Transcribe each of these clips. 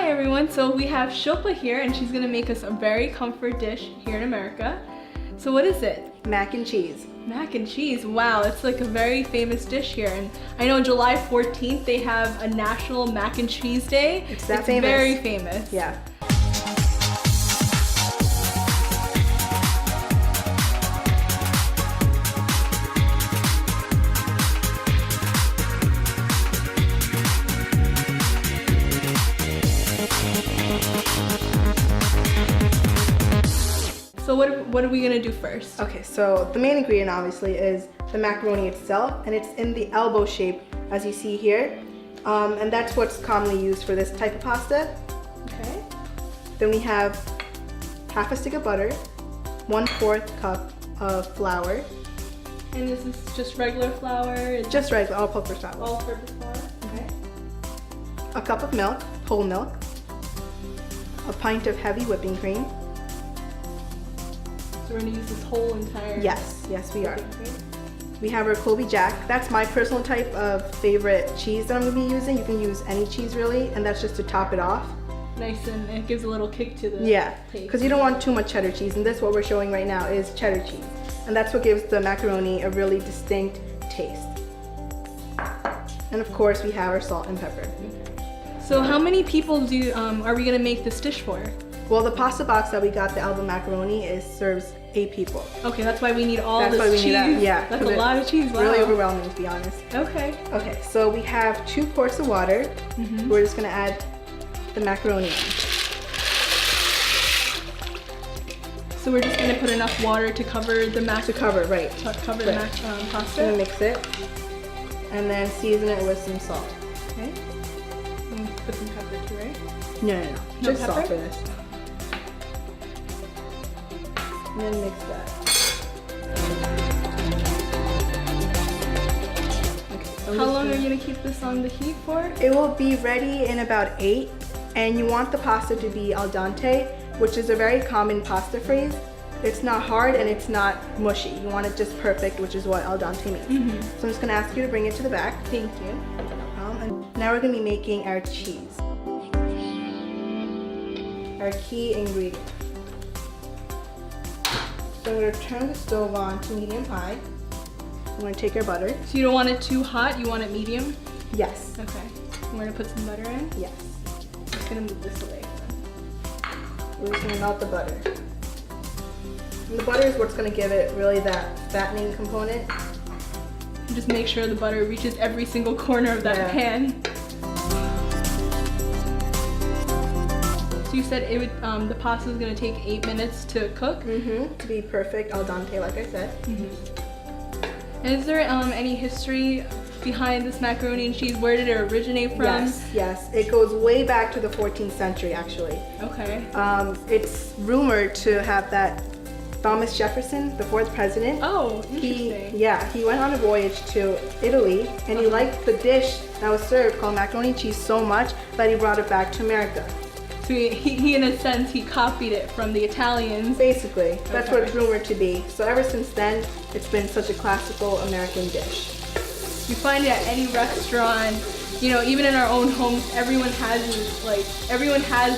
Hi everyone, so we have Shilpa here and she's gonna make us a very comfort dish here in America. So what is it? Mac and cheese. Mac and cheese, wow, it's like a very famous dish here. And I know July 14th they have a National Mac and Cheese Day. It's famous. Very famous. Yeah. So what are we gonna do first? Okay, so the main ingredient obviously is the macaroni itself, and it's in the elbow shape as you see here. And that's what's commonly used for this type of pasta. Okay. Then we have half a stick of butter, 1/4 cup of flour. And is this just regular flour? Just regular, all-purpose flour. All-purpose flour? Okay. A cup of milk, whole milk. A pint of heavy whipping cream. So we're gonna use this whole entire... Yes, we are. whipping cream. We have our Colby Jack. That's my personal type of favorite cheese that I'm gonna be using. You can use any cheese really, and that's just to top it off. Nice, and it gives a little kick to the taste. Because you don't want too much cheddar cheese, and this what we're showing right now is cheddar cheese. And that's what gives the macaroni a really distinct taste. And of course we have our salt and pepper. So how many people are we gonna make this dish for? Well, the pasta box that we got, the Alba macaroni, serves 8 people. Okay, that's why we need all That's this why we cheese. need that, yeah. That's a lot of cheese, wow. Really overwhelming, to be honest. Okay. Okay, so we have 2 quarts of water. We're just gonna add the macaroni in. So we're just gonna put enough water to cover the mac. To cover, right. To cover the pasta. Gonna mix it, and then season it with some salt. Okay. And put some pepper too, right? No. No Just pepper? salt for this. And then mix that. Okay, so How long are you gonna keep this on the heat for? It will be ready in about 8, and you want the pasta to be al dente, which is a very common pasta phrase. It's not hard and it's not mushy. You want it just perfect, which is what al dente means. So I'm just gonna ask you to bring it to the back. Thank you. And now we're gonna be making our cheese. Our key ingredient. So we're gonna turn the stove on to medium high. We're gonna take our butter. So you don't want it too hot, you want it medium? Yes. Okay. We're gonna put some butter in. Yes. Just gonna move this away. We're just gonna melt the butter. And the butter is what's gonna give it really that fattening component. Just make sure the butter reaches every single corner of that pan. So you said it would, the pasta is gonna take 8 minutes to cook? To be perfect al dente, like I said. And is there any history behind this macaroni and cheese? Where did it originate from? Yes. It goes way back to the 14th century, actually. Okay. It's rumored to have that Thomas Jefferson, the 4th president. Oh, interesting. He went on a voyage to Italy, and he liked the dish that was served called macaroni and cheese so much that he brought it back to America. So he in a sense, he copied it from the Italians. Basically, that's what Okay. it's rumored to be. So ever since then, it's been such a classical American dish. You find it at any restaurant, you know, even in our own homes, everyone has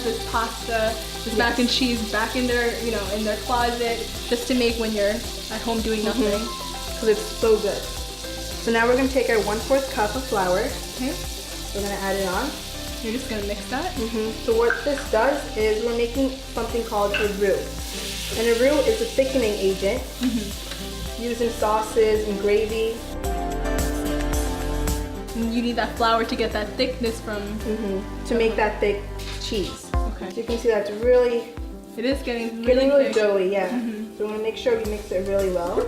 this pasta, this mac and cheese back in their, in their closet, just to make when you're at home doing nothing. Because it's so good. So now we're gonna take our 1/4 cup of flour. Okay. We're gonna add it on. You're just gonna mix that? So what this does is we're making something called a roux. And a roux is a thickening agent used in sauces and gravy. And you need that flour to get that thickness from... To make that thick cheese. Okay. So you can see that's really It is getting really thick. doughy, yeah. So we want to make sure we mix it really well.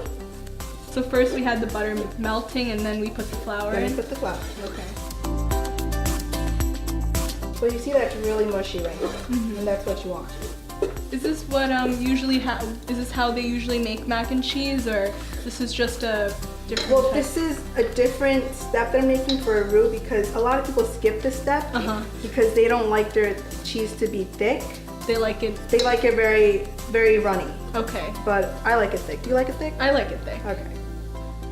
So first we had the butter melting and then we put the flour Then in? we put the flour. Okay. So you see that's really mushy right now, and that's what you want. Is this what is this how they usually make mac and cheese, or this is just a different Well, type? this is a different step that I'm making for a roux because a lot of people skip this step because they don't like their cheese to be thick. They like it... They like it very, very runny, Okay. but I like it thick. Do you like it thick? I like it thick. Okay.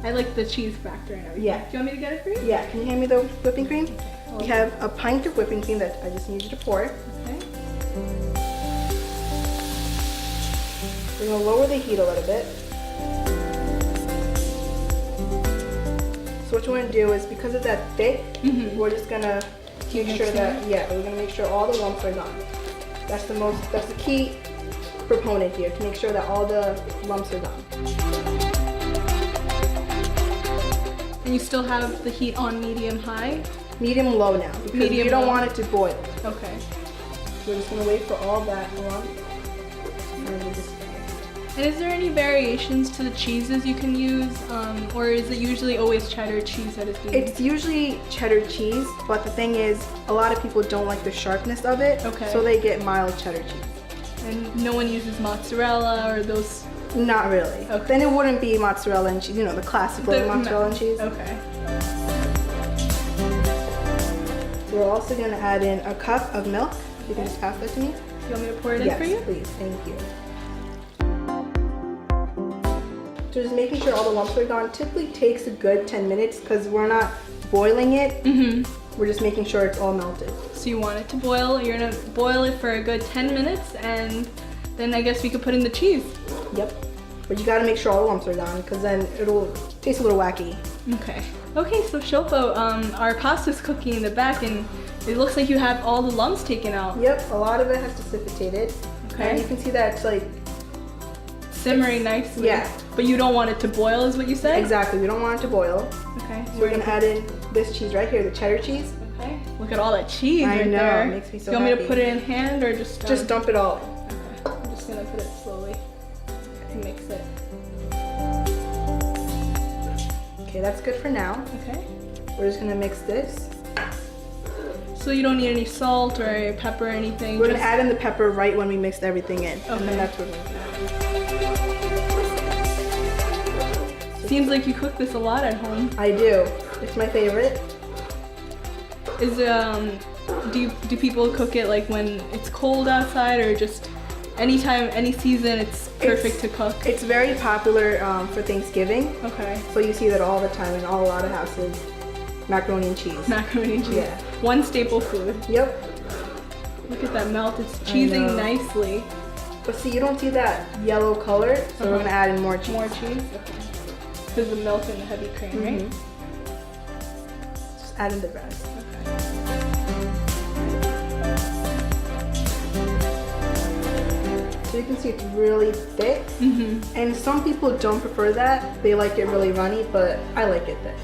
I like the cheese factor and everything. Yeah. Do you want me to get it for you? Yeah, can you hand me the whipping cream? We have a pint of whipping cream that I just need you to pour. Okay. We're gonna lower the heat a little bit. So what you wanna do is, because it's that thick, we're just gonna make sure that, we're gonna make sure all the lumps are gone. That's the key proponent here, to make sure that all the lumps are gone. And you still have the heat on medium-high? Medium-low now, because we don't want it to boil. Okay. We're just gonna wait for all that lump. And is there any variations to the cheeses you can use, or is it usually always cheddar cheese that is being used? It's usually cheddar cheese, but the thing is, a lot of people don't like the sharpness of it, so they get mild cheddar cheese. And no one uses mozzarella or those? Not really. Okay. Then it wouldn't be mozzarella and cheese, you know, the classical mozzarella and cheese. Okay. So we're also gonna add in a cup of milk. You can just pass that to me. You want me to pour it in for you? Yes, please. Thank you. So just making sure all the lumps are gone typically takes a good 10 minutes because we're not boiling it. We're just making sure it's all melted. So you want it to boil. You're gonna boil it for a good 10 minutes, and then I guess we could put in the cheese. Yep. But you gotta make sure all the lumps are gone because then it'll taste a little wacky. Okay. Okay, so Shilpa, our pasta's cooking in the back, and it looks like you have all the lumps taken out. Yep, a lot of it has dissipated. Okay. And you can see that it's like simmering nicely. Yeah. But you don't want it to boil, is what you said? Exactly, we don't want it to boil. Okay. So we're gonna add in this cheese right here, the cheddar cheese. Okay. Look at all that cheese I right know, there. it makes me so You want me to happy. put it in hand or just? Just dump it all in. Okay. I'm just gonna put it slowly and mix it. Okay, that's good for now. Okay. We're just gonna mix this. So you don't need any salt or pepper or anything? We're gonna add in the pepper right when we mixed everything in. Okay. And then that's what we're gonna Seems like you cook this a lot at home. I do. It's my favorite. Is do people cook it like when it's cold outside, or just anytime, any season it's perfect to cook? It's very popular for Thanksgiving. Okay. So you see that all the time in a lot of houses. Macaroni and cheese. Macaroni and cheese. Yeah. One staple food. Yep. Look at that melt. It's cheesing know. nicely. But see, you don't see that yellow color, so we're gonna add in more cheese. More cheese? Okay. Because the milk and the heavy cream, right? Just add in the rest. Okay. So you can see it's really thick. And some people don't prefer that. They like it really runny, but I like it thick.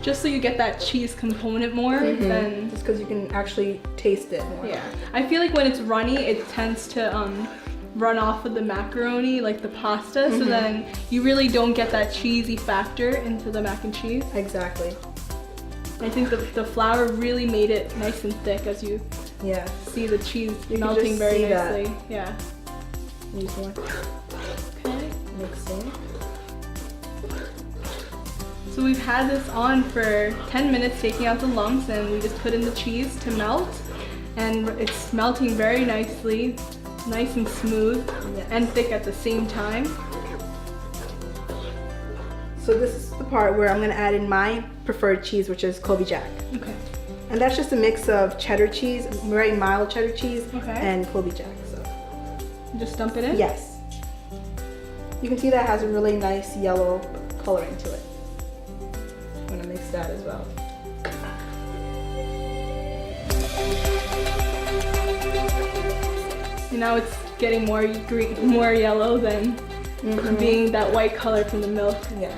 Just so you get that cheese component more, then Just because you can actually taste it more. yeah. I feel like when it's runny, it tends to run off of the macaroni, like the pasta, so then you really don't get that cheesy factor into the mac and cheese. Exactly. I think the flour really made it nice and thick, as you Yeah. see the cheese You can melting just very see that. nicely. Yeah. Use more. Okay. Mixing. So we've had this on for 10 minutes, taking out the lumps, and we just put in the cheese to melt, and it's melting very nicely, nice and smooth, Yes. and thick at the same time. So this is the part where I'm gonna add in my preferred cheese, which is Colby Jack. Okay. And that's just a mix of cheddar cheese, very mild cheddar cheese, Okay. and Colby Jack. So Just dump it in? yes. You can see that has a really nice yellow coloring to it. I'm gonna mix that as well. And now it's getting more green, more yellow than being that white color from the milk. Yes.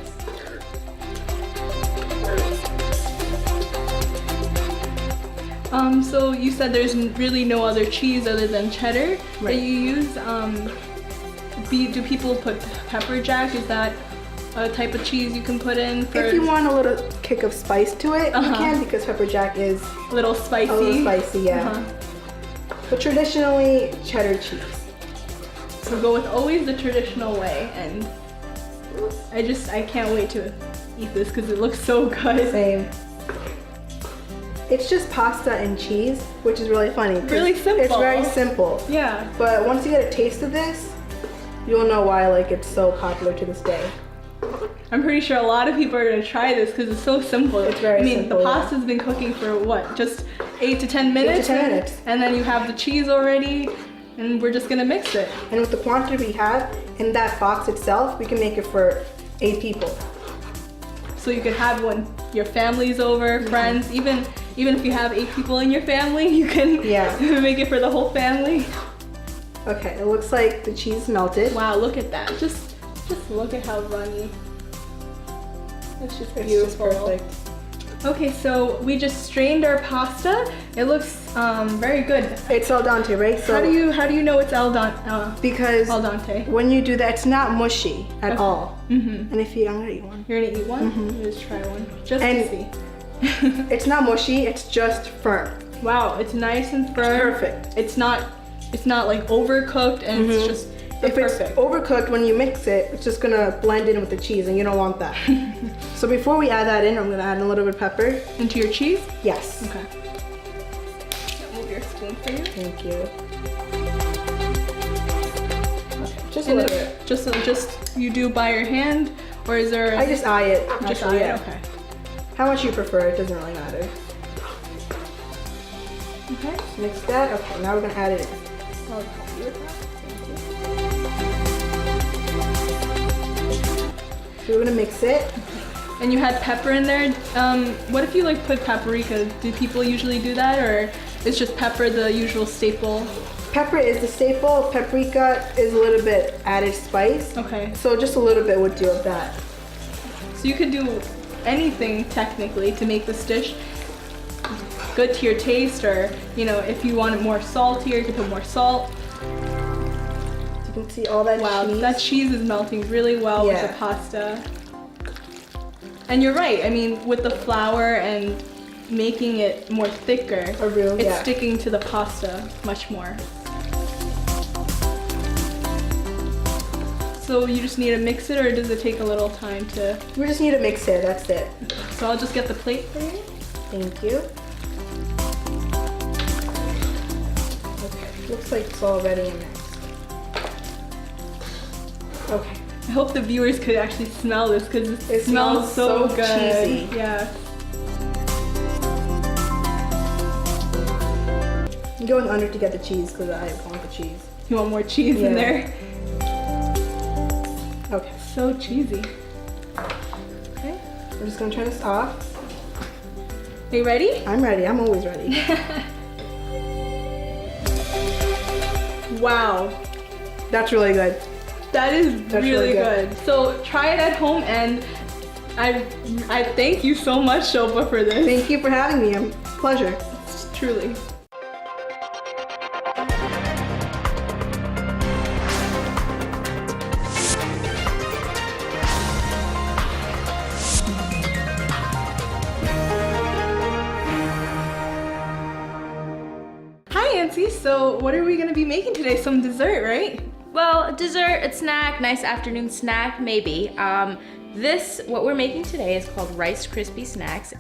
So you said there's really no other cheese other than cheddar that you use. Do people put pepper jack? Is that a type of cheese you can put in for If you want a little kick of spice to it, you can, because pepper jack is a little spicy? a little spicy, yeah. But traditionally, cheddar cheese. So go with always the traditional way, and I can't wait to eat this because it looks so good. Same. It's just pasta and cheese, which is really funny. 'cause Really simple. It's very simple. Yeah. But once you get a taste of this, you'll know why it's so popular to this day. I'm pretty sure a lot of people are gonna try this because it's so simple. It's very simple, the yeah. pasta's been cooking for what? Just 8 to 10 minutes? 8 to 10 minutes. And then you have the cheese already. and we're just gonna mix it. And with the quantity we have in that box itself, we can make it for 8 people. So you could have when your family's over, friends, even if you have 8 people in your family, you can make it for the whole family. Okay, it looks like the cheese melted. Wow, look at that. Just look at how runny. It's just beautiful. It's just perfect. Okay, so we just strained our pasta. It looks very good. It's al dente, right? So How do you know it's al dente? because Al dente. when you do that, it's not mushy at all. Mm-hmm. And if you, I'm gonna eat one. You're gonna eat one? Mhm. Let me just try one, just And- to see. It's not mushy. It's just firm. Wow, it's nice and firm. Perfect. It's not like overcooked, and it's just If perfect. it's overcooked, when you mix it, it's just gonna blend in with the cheese, and you don't want that. So before we add that in, I'm gonna add a little bit of pepper. Into your cheese? Yes. Okay. Move your spoon for you. Thank you. Okay, just a And little then bit. just you do by your hand, or is there? I just eye it. just Just yeah. okay. How much you prefer? It doesn't really matter. Okay. Mix that. Okay, now we're gonna add it in. I'll help you with that. So we're gonna mix it. And you had pepper in there. What if you like put paprika? Do people usually do that, or is just pepper the usual staple? Pepper is the staple. Paprika is a little bit added spice. Okay. So just a little bit would do of that. So you could do anything technically to make this dish good to your taste, or if you want it more saltier, you could put more salt. You can see all that Wow, cheese. that cheese is melting really well with the pasta. And you're right, I mean, with the flour and making it more thicker, it's sticking to the pasta much more. So you just need to mix it, or does it take a little time to? We just need to mix it, that's it. So I'll just get the plate for you. Thank you. Okay, looks like it's already mixed. Okay. I hope the viewers could actually smell this, because It smells so good. cheesy. Yeah. I'm going under to get the cheese because I want the cheese. You want more cheese in there? Okay. So cheesy. Okay. We're just gonna turn this off. Are you ready? I'm ready, I'm always ready. Wow. That's really good. That is really really good. good. So try it at home, and I thank you so much, Shilpa, for this. Thank you for having me, pleasure. Truly. Hi, Nancy. So what are we gonna be making today? Some dessert, right? Well, a dessert, a snack, nice afternoon snack, maybe. What we're making today is called Rice Krispie Snacks.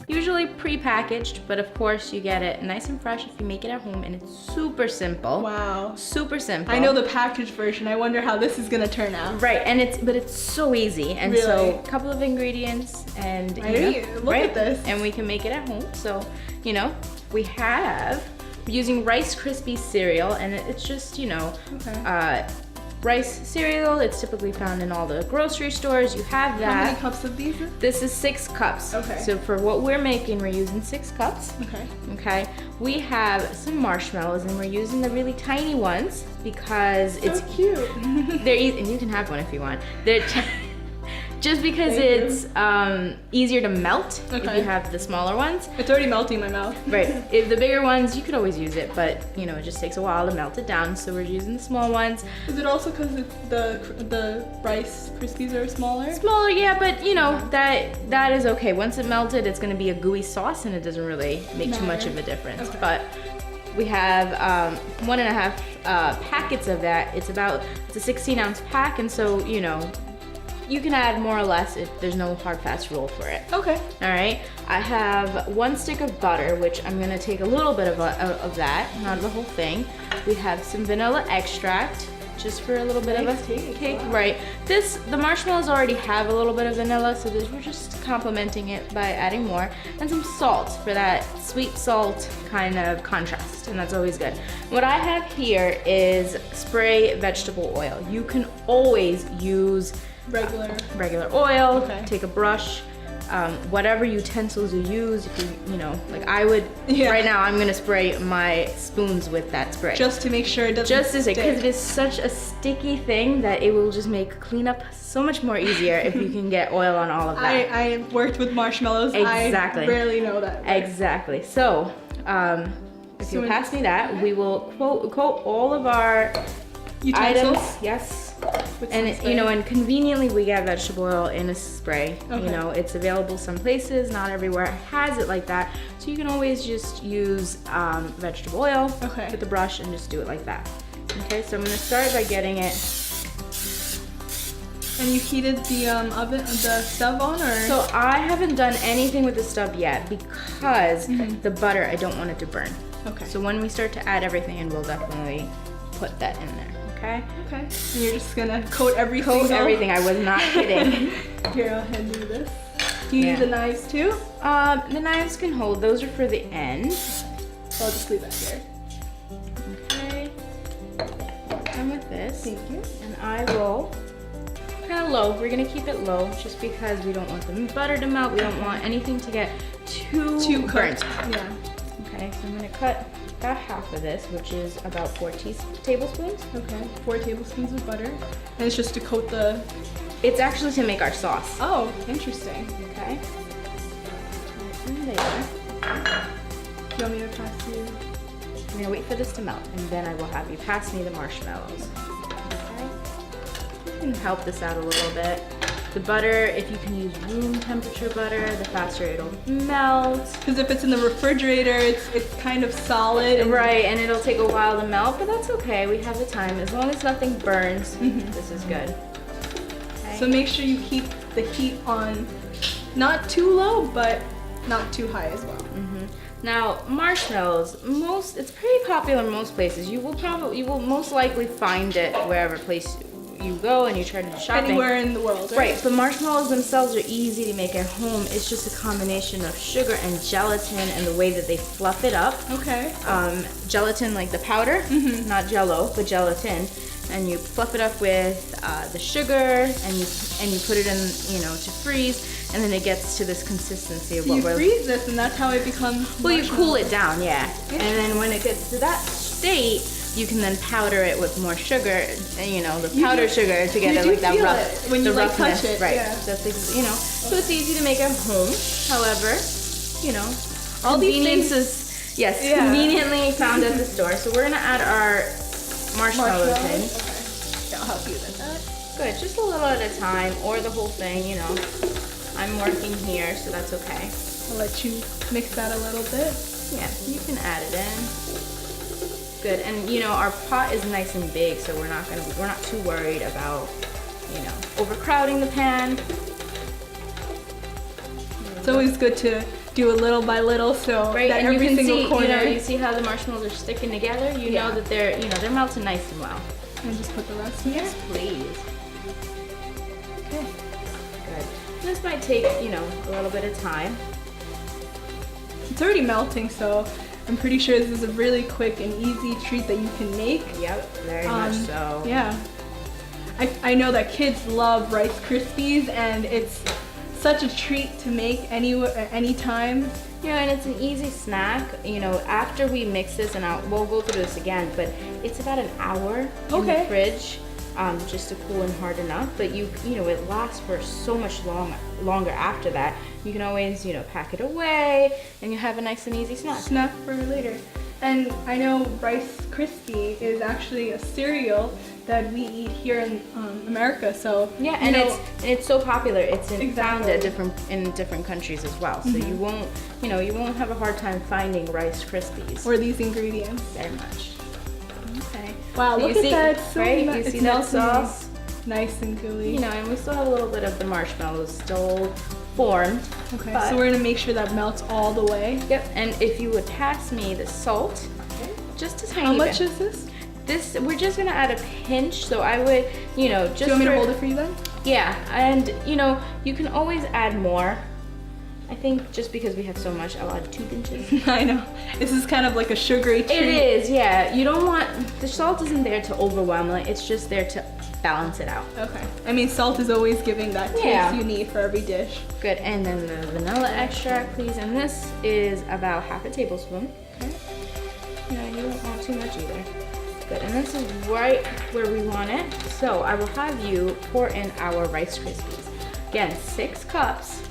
Usually pre-packaged, but of course you get it nice and fresh if you make it at home, and it's super simple. Wow. Super simple. I know the packaged version. I wonder how this is gonna turn out. Right, and it's so easy. And Really? so a couple of ingredients and Look at this. And we can make it at home. So, we're using Rice Krispie cereal, and it's just, rice cereal. It's typically found in all the grocery stores. You have How many that. cups of these? This is 6 cups. Okay. So for what we're making, we're using 6 cups. Okay. Okay. We have some marshmallows, and we're using the really tiny ones because So cute. they're easy, and you can have one if you want. They're just because Thank it's easier to melt if Okay. you have the smaller ones. It's already melting in my mouth. Right. If the bigger ones, you could always use it, but it just takes a while to melt it down. So we're using the small ones. Is it also because the Rice Krispies are smaller? Smaller, yeah, but that is okay. Once it melted, it's gonna be a gooey sauce, and it doesn't really make too much of a difference. Okay. But we have 1.5 packets of that. It's a 16-ounce pack, and so you can add more or less. There's no hard fast rule for it. Okay. All right, I have 1 stick of butter, which I'm gonna take a little bit of that, not the whole thing. We have some vanilla extract, just for a little bit of a Nice taste, cake. wow. Right, the marshmallows already have a little bit of vanilla, so we're just complementing it by adding more. And some salt for that sweet salt kind of contrast, and that's always good. What I have here is spray vegetable oil. You can always use regular oil. Okay. Take a brush, whatever utensils you use. If you know, like I would. Yeah. Right now, I'm gonna spray my spoons with that spray. Just to make sure it doesn't Just as it, because it stick. is such a sticky thing that it will just make cleanup so much more easier if you can get oil on all of that. I worked with marshmallows. Exactly. I barely know that. Exactly. So, if So you'll in- pass me that, we will coat all of our Utensils. items. Yes. with And some you know, spray. and conveniently we get vegetable oil in a spray. Okay. You know, it's available some places, not everywhere has it like that. So you can always just use vegetable oil Okay. with the brush and just do it like that. Okay, so I'm gonna start by getting it. And you heated the the stove on, or? So I haven't done anything with the stuff yet because the butter, I don't want it to burn. Okay. So when we start to add everything in, we'll definitely put that in there, okay? Okay. And you're just gonna coat everything. Coat everything, I was not kidding. Here, I'll hand you this. Do you Yeah. need the knives too? The knives can hold, those are for the end. I'll just leave that here. Okay. Come with this. Thank you. And I will, kind of low, we're gonna keep it low just because we don't want the butter to melt. We don't want anything to get too burnt. cooked. Yeah. Okay, so I'm gonna cut about half of this, which is about 4 tablespoons. Okay. 4 tablespoons of butter. And it's just to coat the. It's actually to make our sauce. Oh, interesting. Okay. And there. Do you want me to pass you? I'm gonna wait for this to melt, and then I will have you pass me the marshmallows. Okay. You can help this out a little bit. The butter, if you can use room temperature butter, the faster it'll melt. Because if it's in the refrigerator, it's kind of solid. And Right, and it'll take a while to melt, but that's okay. We have the time. As long as nothing burns, this is good. Okay. So make sure you keep the heat on, not too low, but not too high as well. Now, marshmallows, it's pretty popular in most places. You will most likely find it wherever place you go and you try to do shopping. Anywhere in the world, Right, but marshmallows themselves are easy to make at home. It's just a combination of sugar and gelatin and the way that they fluff it up. Okay. Gelatin like the powder, not Jello, but gelatin. And you fluff it up with the sugar, and you put it in, to freeze, and then it gets to this consistency of what You we're. freeze this, and that's how it becomes. Well, you cool it down, yeah. And then when it gets to that state, you can then powder it with more sugar, the powdered sugar to get you it do like that feel rough, it when the you, like, roughness, touch it, right? yeah. That's so it's easy to make at home. However, All these convenience things- is yes, Yeah. conveniently found at the store. So we're gonna add our marshmallows in. Okay. Yeah, I'll help you with that. Good, just a little at a time, or the whole thing. I'm working here, so that's okay. I'll let you mix that a little bit. Yeah, you can add it in. Good, and our pot is nice and big, so we're not too worried about, overcrowding the pan. It's always good to do a little by little, so Right, that and you every can single see, corner. you see how the marshmallows are sticking together. You Yeah. know that they're melting nice and well. And just put the rest here. Yes, please. Okay. Good. This might take, a little bit of time. It's already melting, so I'm pretty sure this is a really quick and easy treat that you can make. Yep, very much so. Yeah. I know that kids love Rice Krispies, and it's such a treat to make anytime. And it's an easy snack. After we mix this, and we'll go through this again, but it's about an hour in the Okay. fridge, just to cool and harden up. But it lasts for so much longer after that. You can always, pack it away, and you have a nice and easy snack. Snack for later. And I know Rice Krispie is actually a cereal that we eat here in America. So Yeah, and it's so popular. It's found Exactly. in different countries as well. So you won't have a hard time finding Rice Krispies. or these ingredients. Very much. Okay. Wow, So look at that. It's so right? ni- You it's see that melting. sauce? Nice and gooey. You know, and we still have a little bit of the marshmallows still formed. Okay, but- so we're gonna make sure that melts all the way. Yep, and if you would pass me the salt, just a tiny How much bit. is this? This, we're just gonna add a pinch, so I would, you know, just Do you want me to for- hold it for you then? Yeah, and you know, you can always add more. I think just because we have so much, I'll add 2 pinches. I know. This is kind of like a sugary treat. It is, yeah. You don't want, the salt isn't there to overwhelm it, it's just there to balance it out. Okay. I mean, salt is always giving that taste Yeah. you need for every dish. Good, and then the vanilla extract, please. And this is about half a tablespoon. Okay. You know, you don't want too much either. Good, and this is right where we want it. So I will have you pour in our Rice Krispies. Again, 6 cups.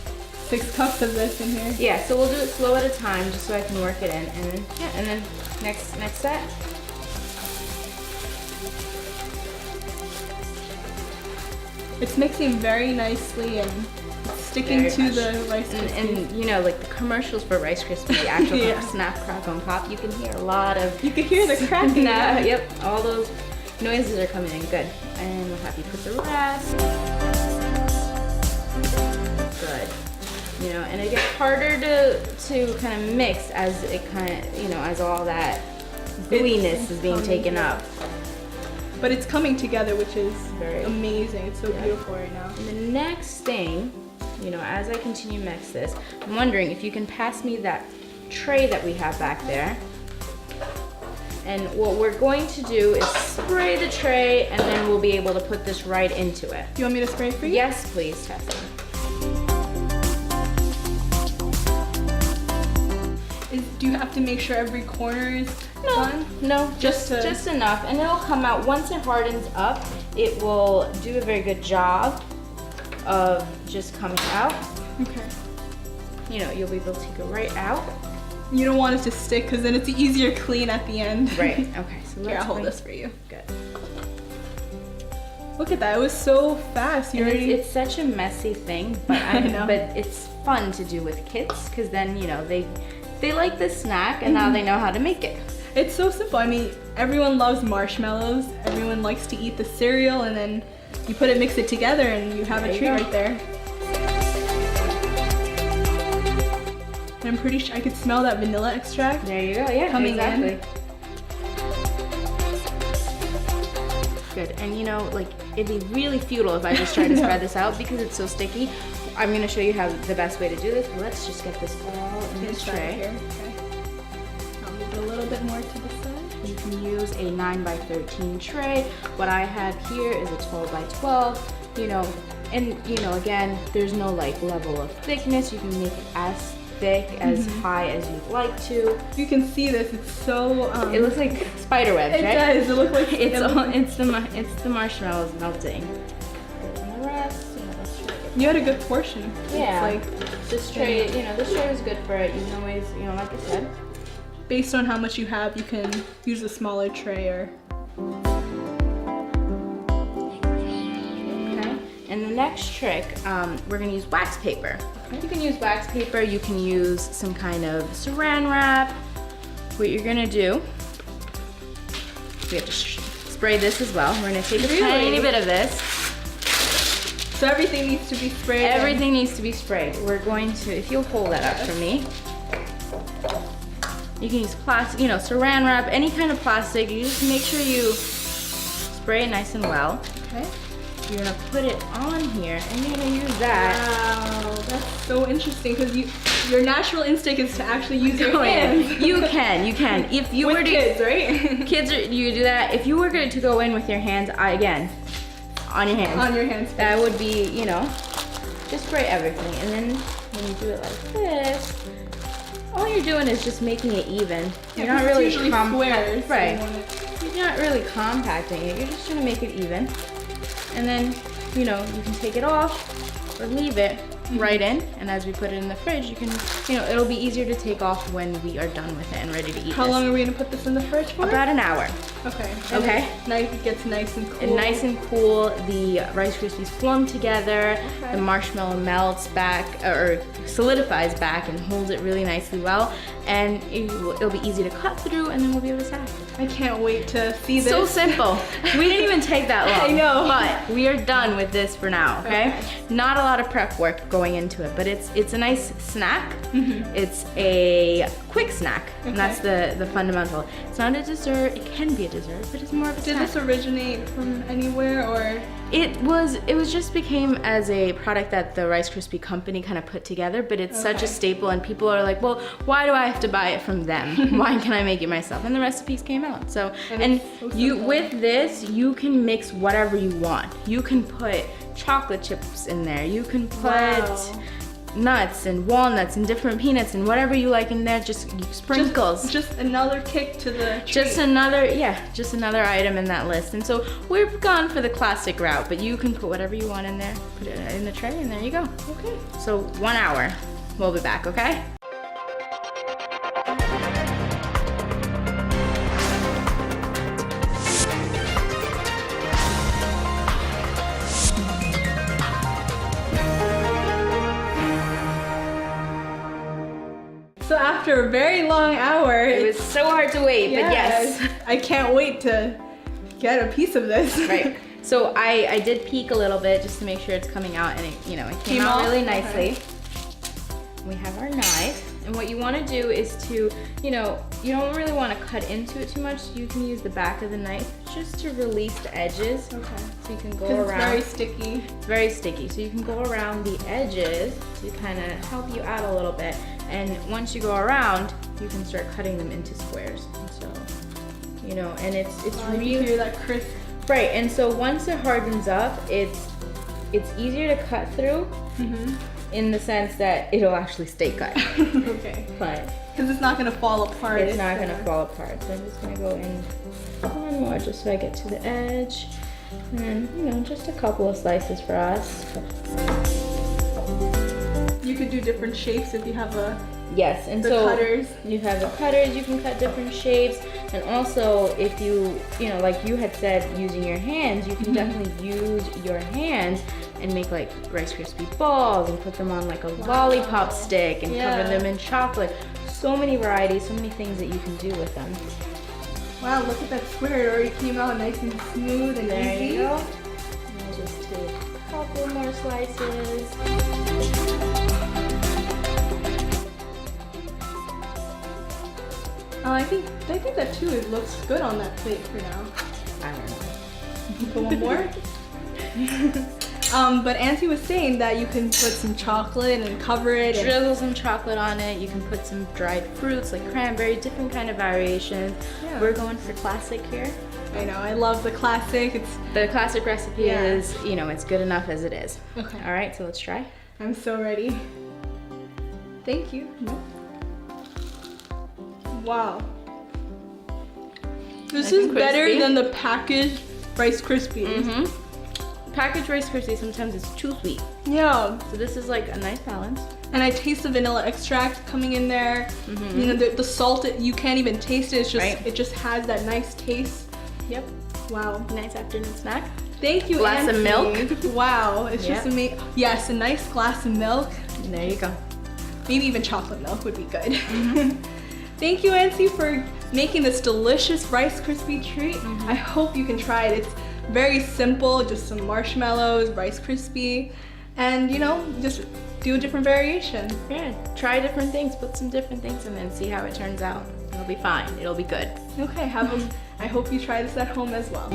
6 cups of this in here. Yeah, so we'll do it slow at a time just so I can work it in. And then, yeah, and then next set. It's mixing very nicely and sticking Very to much. the Rice And, Krispies. and you know, like the commercials for Rice Krispies, the actual Yeah. snap, crackle, and pop, you can hear a lot of. You can hear the cracking. Nah, yep, all those noises are coming in. Good. And we'll have you put the rest. Good. You know, and it gets harder to kind of mix as it kind of, you know, as all that gooiness is being coming taken up. But it's coming together, which is Very- amazing. It's so Yeah. beautiful right now. And the next thing, you know, as I continue to mix this, I'm wondering if you can pass me that tray that we have back there. And what we're going to do is spray the tray, and then we'll be able to put this right into it. Do you want me to spray it for you? Yes, please, Tessa. Do you have to make sure every corner is done? No, Just just to- enough, and it'll come out. Once it hardens up, it will do a very good job of just coming out. Okay. You know, you'll be able to take it right out. You don't want it to stick because then it's easier clean at the end. Right. Okay. So Here, let's I'll hold bring- this for you. Good. Look at that. It was so fast. You And already. it's such a messy thing, but I know. but it's fun to do with kids because then you know they like this snack and now they know how to make it. It's so simple. I mean, everyone loves marshmallows. Everyone likes to eat the cereal, and then you put it, mix it together, and you have There a you treat go. right there. And I'm pretty sure I could smell that vanilla extract. There you go. Yeah, Coming in. exactly. Good, and you know, like it'd be really futile if I just tried to spread this out because it's so sticky. I'm gonna show you how the best way to do this. Let's just get this all in this Inside tray. here. Okay. I'll move it a little bit more to the side. You can use a 9x13 tray. What I have here is a 12x12. You know, and you know, again, there's no like level of thickness. You can make it as thick, as high as you'd like to. You can see this. It's so. It looks like spider webs, It right? does. It looks like It's the marshmallows melting. And the rest, you know, let's try it. You had a good portion. Yeah. It's like This tray, you know, this tray is good for it. You can always, you know, like I said. based on how much you have, you can use a smaller tray or. Okay. And the next trick, we're gonna use wax paper. You can use wax paper. You can use some kind of saran wrap. What you're gonna do, we have to spray this as well. We're gonna take a Really? tiny bit of this. So everything needs to be sprayed. Everything needs to be sprayed. We're going to, if you'll hold that up for me. You can use plastic, you know, saran wrap, any kind of plastic. You just make sure you spray it nice and well. Okay. You're gonna put it on here and you're gonna use that. Wow, that's so interesting because your natural instinct is to actually use your Oh, yeah. hands. You can. If you With were to, kids, right? kids are, you do that. If you were going to go in with your hands, again, on your hands. On your hands. That would be, you know, just spray everything. And then when you do it like this, all you're doing is just making it even. You're not really usually squares. so you Right. want it- You're not really compacting it. You're just trying to make it even. And then, you know, you can take it off or leave it right in, and as we put it in the fridge, you can, you know, it'll be easier to take off when we are done with it and ready to eat. How long are we gonna put this in the fridge for? About an hour. Okay. Okay. It gets nice and cool. And nice and cool. The Rice Krispies form together. Okay. The marshmallow melts back or solidifies back and holds it really nicely well. And it'll be easy to cut through, and then we'll be able to snack. I can't wait to see this. So simple. We didn't even take that long. I know. But we are done with this for now, okay? Not a lot of prep work going into it, but it's a nice snack. It's a quick snack, and that's the fundamental. It's not a dessert. It can be a dessert, but it's more of a Did snack. this originate from anywhere, or? It was just became as a product that the Rice Krispie company kind of put together, but it's such a staple, and people are like, well, why do I have to buy it from them? Why can't I make it myself? And the recipes came out. So, and it's so you simple. with this, you can mix whatever you want. You can put chocolate chips in there. You can put nuts and walnuts and different peanuts and whatever you like in there. Just sprinkles. Just another kick to the treat. Just another item in that list. And so we've gone for the classic route, but you can put whatever you want in there, put it in the tray, and there you go. Okay. So 1 hour, we'll be back, okay? So after a very long hour, It was so hard to wait, but yes. I can't wait to get a piece of this. Right. So I did peek a little bit just to make sure it's coming out, and it came out off? really nicely. Okay. We have our knife, and what you want to do is to, you don't really want to cut into it too much. You can use the back of the knife just to release the edges. Okay. So you can go 'Cause around. it's very sticky. It's very sticky, so you can go around the edges to kind of help you out a little bit. And once you go around, you can start cutting them into squares. And so, and it's You really hear that crisp. right. And so once it hardens up, it's easier to cut through. In the sense that it'll actually stay cut, Okay. but Because it's not gonna fall apart. it's not gonna fall apart. So I'm just gonna go in one more just so I get to the edge. And then, just a couple of slices for us. You could do different shapes if you have Yes, and the so cutters. you have the cutters, you can cut different shapes. And also if you like you had said, using your hands, you can definitely use your hands and make like Rice Krispie balls and put them on like a lollipop stick and cover them in chocolate. So many varieties, so many things that you can do with them. Wow, look at that square. It already came out nice and smooth and There easy. you go. And I'll just take a couple more slices. I think that too. It looks good on that plate for now. I don't know. Put one more. But Auntie was saying that you can put some chocolate and cover it. And Drizzle some chocolate on it. You can put some dried fruits like cranberry, different kind of variations. Yeah. We're going for classic here. I know, I love the classic. The classic recipe Yeah. is, it's good enough as it is. Okay. All right, so let's try. I'm so ready. Thank you. Wow. This Nice is and better crispy. than the packaged Rice Krispies. Packaged Rice Krispies, sometimes it's too sweet. Yeah. So this is like a nice balance. And I taste the vanilla extract coming in there. The salt, you can't even taste it. It's just, Right. it just has that nice taste. Yep. Wow. Nice afternoon snack. Thank you, Glass of Auntie. Wow, it's just Yep. amazing. Yes, a nice glass of milk. And there you go. Maybe even chocolate milk would be good. Thank you, Auntie, for making this delicious Rice Krispie treat. I hope you can try it. It's very simple, just some marshmallows, Rice Krispie, and just do a different variation. Yeah, try different things, put some different things in there and see how it turns out. It'll be fine. It'll be good. Okay, I hope you try this at home as well.